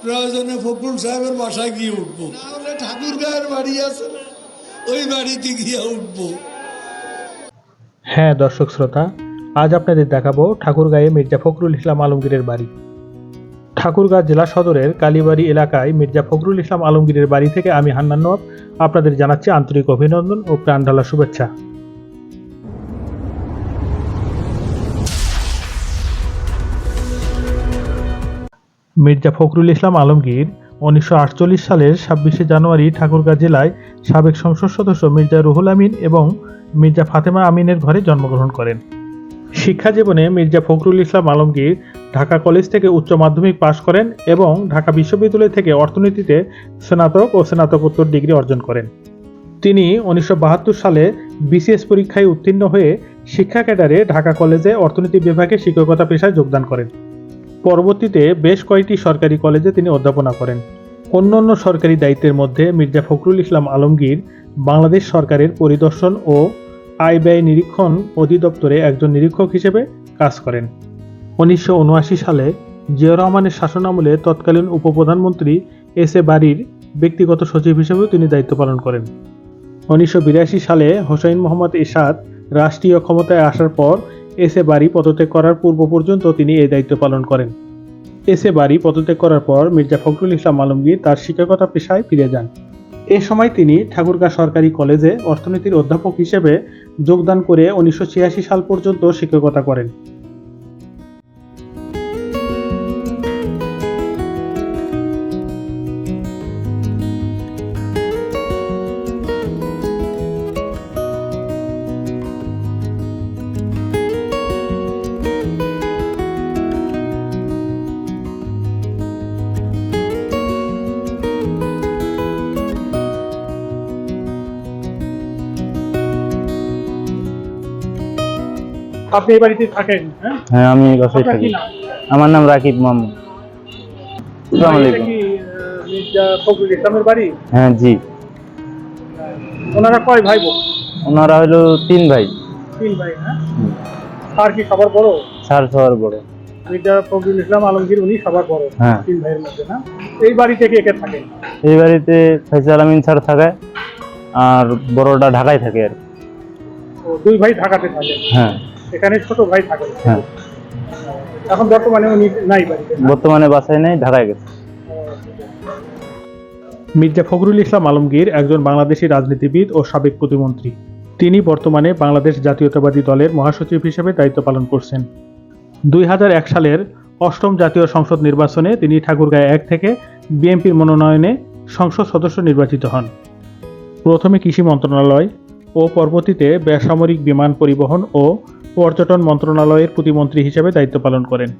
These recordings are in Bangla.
প্রয়োজনে ফখরুল সাহেবের বাসায় গিয়ে উঠবো, না হলে ঠাকুর গায়ের বাড়ি আছে না, ওই বাড়িতে গিয়ে উঠবো। হ্যাঁ দর্শক শ্রোতা, আজ আপনাদের দেখাবো ঠাকুরগাঁয়ে মির্জা ফখরুল ইসলাম আলমগীরের বাড়ি। ঠাকুরগাঁ জেলা সদরের কালীবাড়ি এলাকায় মির্জা ফখরুল ইসলাম আলমগীরের বাড়ি থেকে আমি হান্নান নওয়াব আপনাদের জানাচ্ছি আন্তরিক অভিনন্দন ও প্রাণঢালা শুভেচ্ছা। মির্জা ফখরুল ইসলাম আলমগীর 1948 সালের 26শে জানুয়ারি ঠাকুরগাঁ জেলায় সাবেক সংসদ সদস্য মির্জা রুহুল আমিন এবং মির্জা ফাতেমা আমিনের ঘরে জন্মগ্রহণ করেন। শিক্ষা জীবনে মির্জা ফখরুল ইসলাম আলমগীর ঢাকা কলেজ থেকে উচ্চ মাধ্যমিক পাশ করেন এবং ঢাকা বিশ্ববিদ্যালয় থেকে অর্থনীতিতে স্নাতক ও স্নাতকোত্তর ডিগ্রি অর্জন করেন। তিনি 1972 সালে বিসিএস পরীক্ষায় উত্তীর্ণ হয়ে শিক্ষা ক্যাডারে ঢাকা কলেজে অর্থনীতি বিভাগে শিক্ষকতা পেশায় যোগদান করেন। পরবর্তীতে বেশ কয়েকটি সরকারি কলেজে তিনি অধ্যাপনা করেন। অন্যান্য সরকারি দায়িত্বের মধ্যে মির্জা ফখরুল ইসলাম আলমগীর বাংলাদেশ সরকারের পরিদর্শন ও আয় ব্যয় নিরীক্ষণ অধিদপ্তরে একজন নিরীক্ষক হিসেবে কাজ করেন। 1979 সালে জিয়াউর রহমানের শাসনামলে তৎকালীন উপপ্রধানমন্ত্রী এস এ বারীর ব্যক্তিগত সচিব হিসেবেও তিনি দায়িত্ব পালন করেন। 1982 সালে হোসেন মোহাম্মদ এরশাদ রাষ্ট্রীয় ক্ষমতায় আসার পর এস এ বারী পদত্যাগ করার পূর্ব পর্যন্ত তিনি এই দায়িত্ব পালন করেন। এস এ বারী পদত্যাগ করার পর মির্জা ফখরুল ইসলাম আলমগীর তার শিক্ষকতা পেশায় ফিরে যান। এ সময় তিনি ঠাকুরগাঁ সরকারি কলেজে অর্থনীতির অধ্যাপক হিসেবে যোগদান করে 1986 সাল পর্যন্ত শিক্ষকতা করেন। আপনি এই বাড়িতে থাকেন? হ্যাঁ, আমি এই বাসায় থাকি। আমার নাম রাকিব মামুন। আসসালামু আলাইকুম। মির্জা ফখরুল ইসলামের বাড়ি? হ্যাঁ জি। ওনারা কয় ভাই বোন? ওনারা হলো 3 ভাই। 3 ভাই। হ্যাঁ, স্যার কি সবার বড়? স্যার সবার বড়। মির্জা ফখরুল ইসলাম আলমগীর উনি সবার বড়। হ্যাঁ। 3 ভাইয়ের মধ্যে। না, এই বাড়িতে কে কে থাকেন? এই বাড়িতে ফয়সাল আমিন স্যার থাকে, আর বড়টা ঢাকায় থাকে আর। ও, 2 ভাই ঢাকাতে থাকেন। হ্যাঁ। এখানে ছোট ভাই থাকেন। হ্যাঁ। এখন বর্তমানে উনি নাই বাড়িতে? বর্তমানে বাসায় নেই, ঢাকায় গেছে। মির্জা ফখরুল ইসলাম আলমগীর একজন বাংলাদেশী রাজনীতিবিদ ও সাবেক প্রতিমন্ত্রী। তিনি বর্তমানে বাংলাদেশ জাতীয়তাবাদী দলের মহাসচিব হিসেবে দায়িত্ব পালন করছেন। 2001 সালের 8ম জাতীয় সংসদ নির্বাচনে তিনি ঠাকুরগাঁও 1 থেকে বিএনপির মনোনয়নে সংসদ সদস্য নির্বাচিত হন। প্রথমে কৃষি মন্ত্রণালয় ও পরবর্তীতে বেসামরিক বিমান পরিবহন ও পর্যটন মন্ত্রণালয়ের প্রতিমন্ত্রী হিসেবে দায়িত্ব পালন করেন।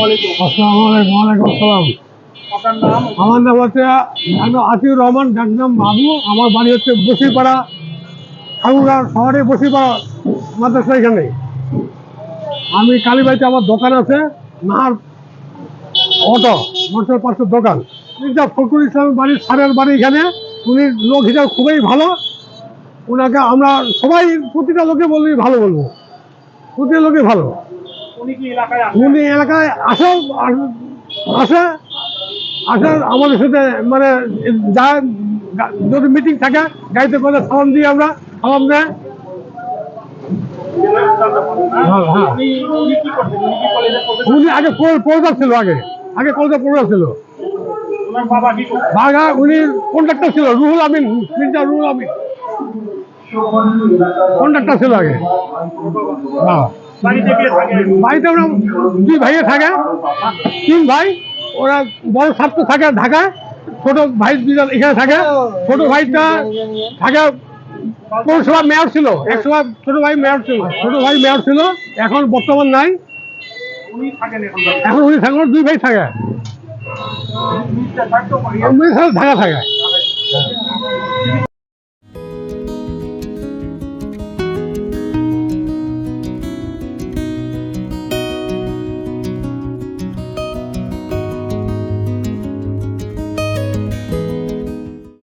আসসালামু আলাইকুম। ওয়ালাইকুম আসসালাম। আমার নাম হচ্ছে আতিউর রহমান, ডাক নাম বাবু। আমার বাড়ি হচ্ছে বসিপাড়া, ঠাকুরগাঁও শহরে বসিপাড়া মাদ্রাসা এখানে। আমি কালীবাড়িতে আমার দোকান আছে, নাহার অটো মোটর পাঁচশো দোকান। মির্জা ফখরুল ইসলামের বাড়ির স্যারের বাড়ি এখানে। উনি লোক হিসাবে খুবই ভালো। ওনাকে আমরা সবাই প্রতিটা লোকে বললেই ভালো বলবো, প্রতিটা লোকে ভালো। উনি এলাকায় আসে আসে আমাদের সাথে, মানে যা যদি মিটিং থাকে গাড়িতে করে সালাম দিই, আমরা সালাম দেয়। উনি আগে প্রোগ্রাম ছিল, আগে কলেজে প্রোগ্রাম ছিল। বাঘা উনি কন্ডাক্টর ছিল, রুহুল আমিন, মির্জা রুহুল আমিন কন্ডাক্টর ছিল আগে। হ্যাঁ, বাড়িতে আমরা দুই ভাইয়ে থাকে, তিন ভাই। ওরা বড় ছাত্র থাকে ঢাকায়, ছোট ভাই দুজন এখানে থাকে। ছোট ভাইটা থাকে পৌরসভা মেয়র ছিল, এক সময় ছোট ভাই মেয়র ছিল, এখন বর্তমান নাই। এখন উনি থাকেন, দুই ভাই থাকে, ঢাকা থাকে।